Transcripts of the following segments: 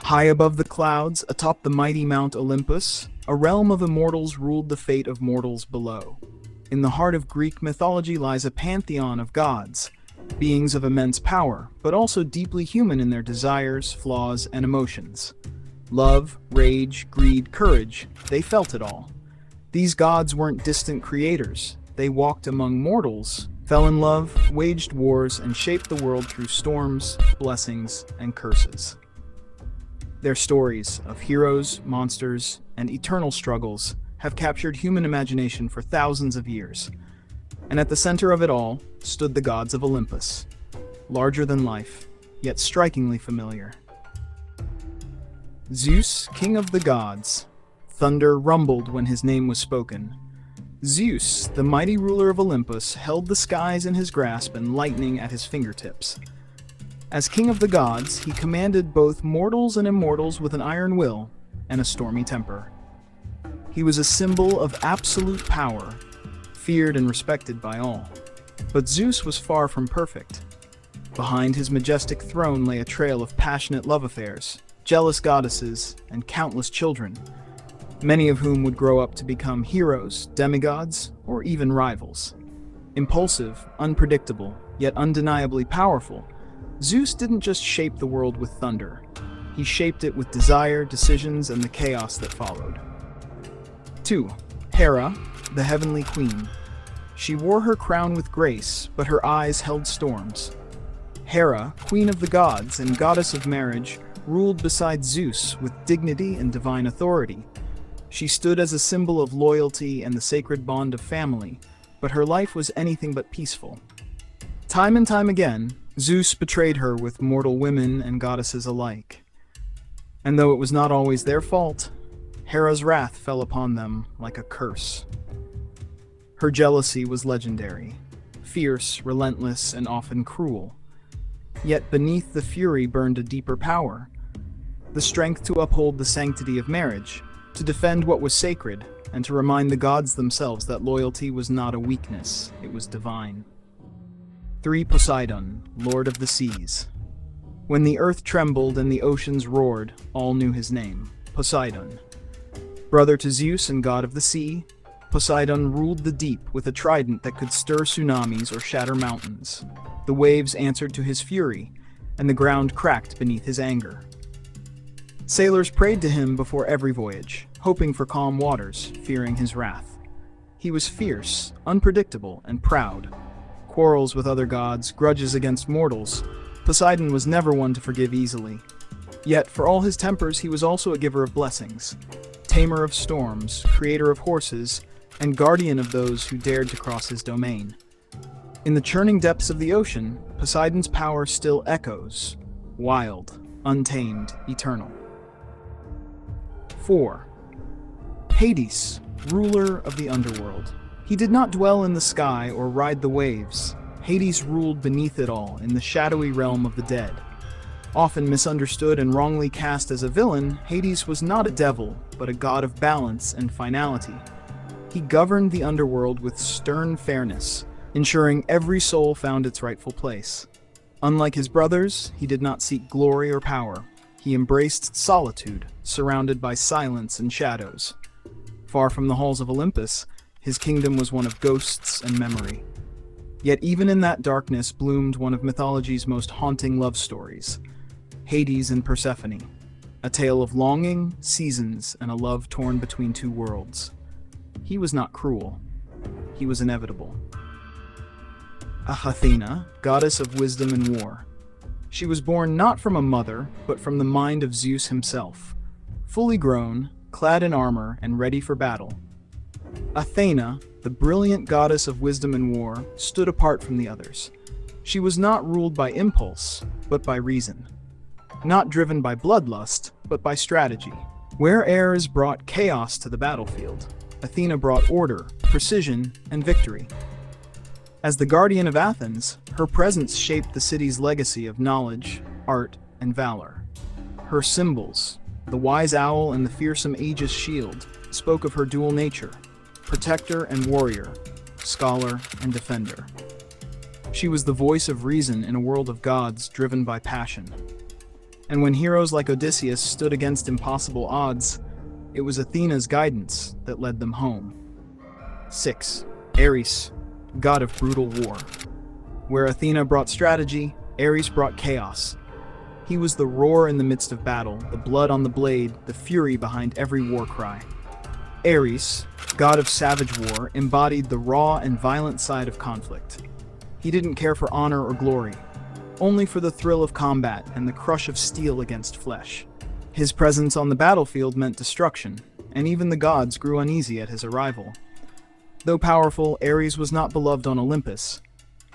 High above the clouds, atop the mighty Mount Olympus, a realm of immortals ruled the fate of mortals below. In the heart of Greek mythology lies a pantheon of gods, beings of immense power, but also deeply human in their desires, flaws, and emotions. Love, rage, greed, courage, they felt it all. These gods weren't distant creators. They walked among mortals, fell in love, waged wars, and shaped the world through storms, blessings, and curses. Their stories of heroes, monsters, and eternal struggles have captured human imagination for thousands of years. And at the center of it all stood the gods of Olympus, larger than life, yet strikingly familiar. Zeus, king of the gods. Thunder rumbled when his name was spoken. Zeus, the mighty ruler of Olympus, held the skies in his grasp and lightning at his fingertips. As king of the gods, he commanded both mortals and immortals with an iron will and a stormy temper. He was a symbol of absolute power, feared and respected by all. But Zeus was far from perfect. Behind his majestic throne lay a trail of passionate love affairs, jealous goddesses, and countless children, many of whom would grow up to become heroes, demigods, or even rivals. Impulsive, unpredictable, yet undeniably powerful, Zeus didn't just shape the world with thunder. He shaped it with desire, decisions, and the chaos that followed. 2. Hera, the heavenly queen. She wore her crown with grace, but her eyes held storms. Hera, queen of the gods and goddess of marriage, ruled beside Zeus with dignity and divine authority. She stood as a symbol of loyalty and the sacred bond of family, but her life was anything but peaceful. Time and time again, Zeus betrayed her with mortal women and goddesses alike. And though it was not always their fault, Hera's wrath fell upon them like a curse. Her jealousy was legendary, fierce, relentless, and often cruel. Yet beneath the fury burned a deeper power, the strength to uphold the sanctity of marriage, to defend what was sacred, and to remind the gods themselves that loyalty was not a weakness, it was divine. 3. Poseidon, lord of the seas. When the earth trembled and the oceans roared, all knew his name, Poseidon. Brother to Zeus and god of the sea, Poseidon ruled the deep with a trident that could stir tsunamis or shatter mountains. The waves answered to his fury, and the ground cracked beneath his anger. Sailors prayed to him before every voyage, hoping for calm waters, fearing his wrath. He was fierce, unpredictable, and proud. Quarrels with other gods, grudges against mortals, Poseidon was never one to forgive easily. Yet, for all his tempers, he was also a giver of blessings, tamer of storms, creator of horses, and guardian of those who dared to cross his domain. In the churning depths of the ocean, Poseidon's power still echoes, wild, untamed, eternal. 4. Hades, ruler of the underworld. He did not dwell in the sky or ride the waves. Hades ruled beneath it all, in the shadowy realm of the dead. Often misunderstood and wrongly cast as a villain, Hades was not a devil, but a god of balance and finality. He governed the underworld with stern fairness, ensuring every soul found its rightful place. Unlike his brothers, he did not seek glory or power. He embraced solitude, surrounded by silence and shadows. Far from the halls of Olympus, his kingdom was one of ghosts and memory. Yet even in that darkness bloomed one of mythology's most haunting love stories, Hades and Persephone, a tale of longing, seasons, and a love torn between two worlds. He was not cruel. He was inevitable. Athena, goddess of wisdom and war. She was born not from a mother, but from the mind of Zeus himself. Fully grown, clad in armor, and ready for battle, Athena, the brilliant goddess of wisdom and war, stood apart from the others. She was not ruled by impulse, but by reason. Not driven by bloodlust, but by strategy. Where Ares brought chaos to the battlefield, Athena brought order, precision, and victory. As the guardian of Athens, her presence shaped the city's legacy of knowledge, art, and valor. Her symbols, the wise owl and the fearsome Aegis shield, spoke of her dual nature, protector and warrior, scholar and defender. She was the voice of reason in a world of gods driven by passion. And when heroes like Odysseus stood against impossible odds, it was Athena's guidance that led them home. 6. Ares, god of brutal war. Where Athena brought strategy, Ares brought chaos. He was the roar in the midst of battle, the blood on the blade, the fury behind every war cry. Ares, god of savage war, embodied the raw and violent side of conflict. He didn't care for honor or glory, only for the thrill of combat and the crush of steel against flesh. His presence on the battlefield meant destruction, and even the gods grew uneasy at his arrival. Though powerful, Ares was not beloved on Olympus.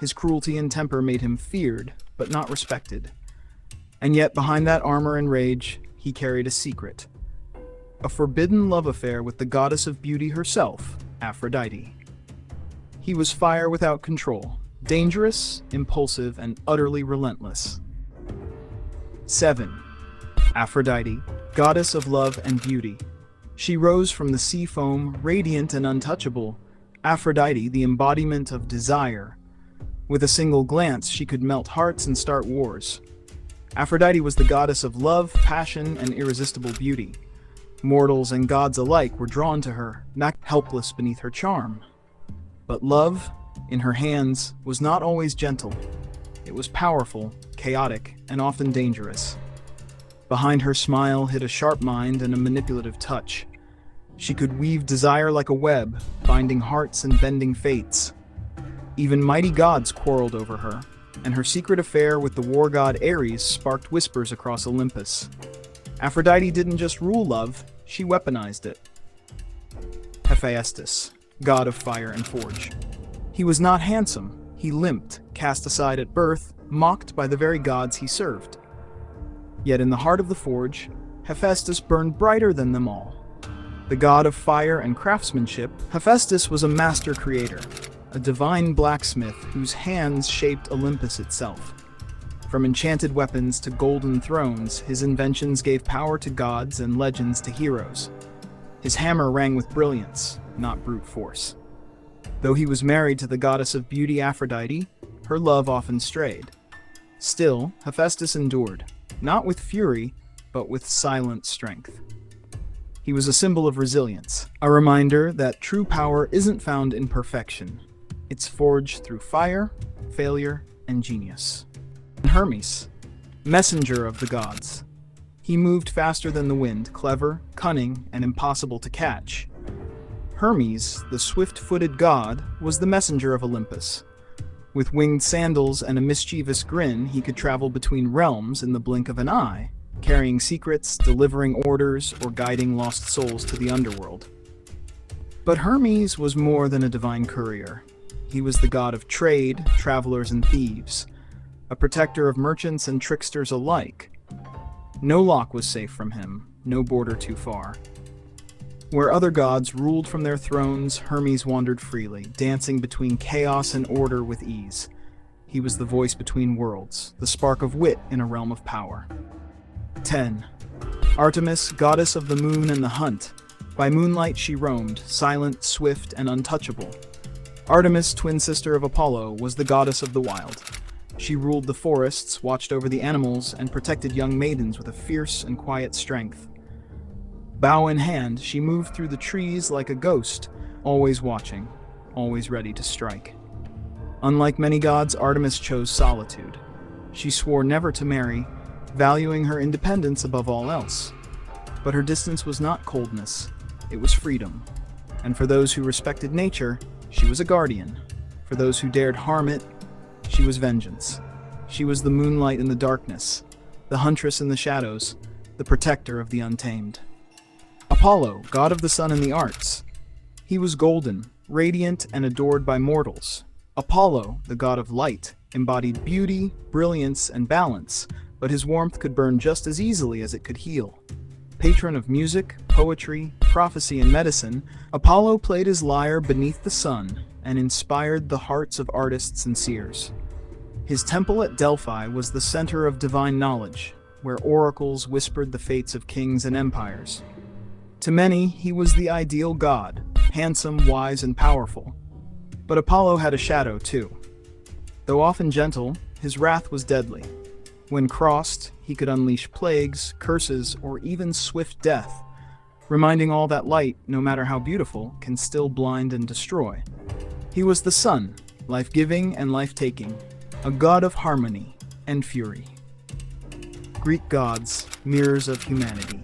His cruelty and temper made him feared, but not respected. And yet, behind that armor and rage, he carried a secret. A forbidden love affair with the goddess of beauty herself, Aphrodite. He was fire without control, dangerous, impulsive, and utterly relentless. 7. Aphrodite, goddess of love and beauty. She rose from the sea foam, radiant and untouchable. Aphrodite, the embodiment of desire. With a single glance, she could melt hearts and start wars. Aphrodite was the goddess of love, passion, and irresistible beauty. Mortals and gods alike were drawn to her, not helpless beneath her charm. But love, in her hands, was not always gentle. It was powerful, chaotic, and often dangerous. Behind her smile hid a sharp mind and a manipulative touch. She could weave desire like a web, binding hearts and bending fates. Even mighty gods quarreled over her, and her secret affair with the war god Ares sparked whispers across Olympus. Aphrodite didn't just rule love, she weaponized it. Hephaestus, god of fire and forge. He was not handsome, he limped, cast aside at birth, mocked by the very gods he served. Yet in the heart of the forge, Hephaestus burned brighter than them all. The god of fire and craftsmanship, Hephaestus was a master creator, a divine blacksmith whose hands shaped Olympus itself. From enchanted weapons to golden thrones, his inventions gave power to gods and legends to heroes. His hammer rang with brilliance, not brute force. Though he was married to the goddess of beauty Aphrodite, her love often strayed. Still, Hephaestus endured, not with fury, but with silent strength. He was a symbol of resilience, a reminder that true power isn't found in perfection. It's forged through fire, failure, and genius. Hermes, messenger of the gods. He moved faster than the wind, clever, cunning, and impossible to catch. Hermes, the swift-footed god, was the messenger of Olympus. With winged sandals and a mischievous grin, he could travel between realms in the blink of an eye, carrying secrets, delivering orders, or guiding lost souls to the underworld. But Hermes was more than a divine courier. He was the god of trade, travelers, and thieves, a protector of merchants and tricksters alike. No lock was safe from him, no border too far. Where other gods ruled from their thrones, Hermes wandered freely, dancing between chaos and order with ease. He was the voice between worlds, the spark of wit in a realm of power. 10. Artemis, goddess of the moon and the hunt. By moonlight she roamed, silent, swift, and untouchable. Artemis, twin sister of Apollo, was the goddess of the wild. She ruled the forests, watched over the animals, and protected young maidens with a fierce and quiet strength. Bow in hand, she moved through the trees like a ghost, always watching, always ready to strike. Unlike many gods, Artemis chose solitude. She swore never to marry, valuing her independence above all else. But her distance was not coldness, it was freedom. And for those who respected nature, she was a guardian. For those who dared harm it, she was vengeance. She was the moonlight in the darkness, the huntress in the shadows, the protector of the untamed. Apollo, god of the sun and the arts. He was golden, radiant, and adored by mortals. Apollo, the god of light, embodied beauty, brilliance, and balance, but his warmth could burn just as easily as it could heal. Patron of music, poetry, prophecy, and medicine, Apollo played his lyre beneath the sun and inspired the hearts of artists and seers. His temple at Delphi was the center of divine knowledge, where oracles whispered the fates of kings and empires. To many, he was the ideal god, handsome, wise, and powerful. But Apollo had a shadow, too. Though often gentle, his wrath was deadly. When crossed, he could unleash plagues, curses, or even swift death, reminding all that light, no matter how beautiful, can still blind and destroy. He was the sun, life-giving and life-taking, a god of harmony and fury. Greek gods, mirrors of humanity.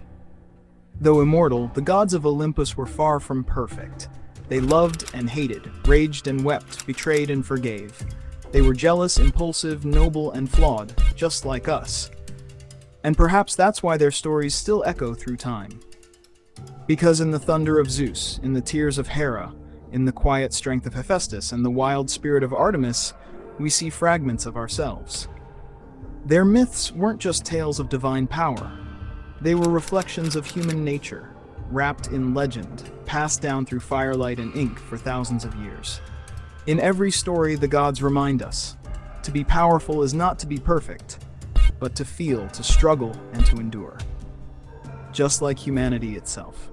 Though immortal, the gods of Olympus were far from perfect. They loved and hated, raged and wept, betrayed and forgave. They were jealous, impulsive, noble, and flawed, just like us. And perhaps that's why their stories still echo through time. Because in the thunder of Zeus, in the tears of Hera, in the quiet strength of Hephaestus, and the wild spirit of Artemis, we see fragments of ourselves. Their myths weren't just tales of divine power. They were reflections of human nature, wrapped in legend, passed down through firelight and ink for thousands of years. In every story, the gods remind us, to be powerful is not to be perfect, but to feel, to struggle, and to endure. Just like humanity itself.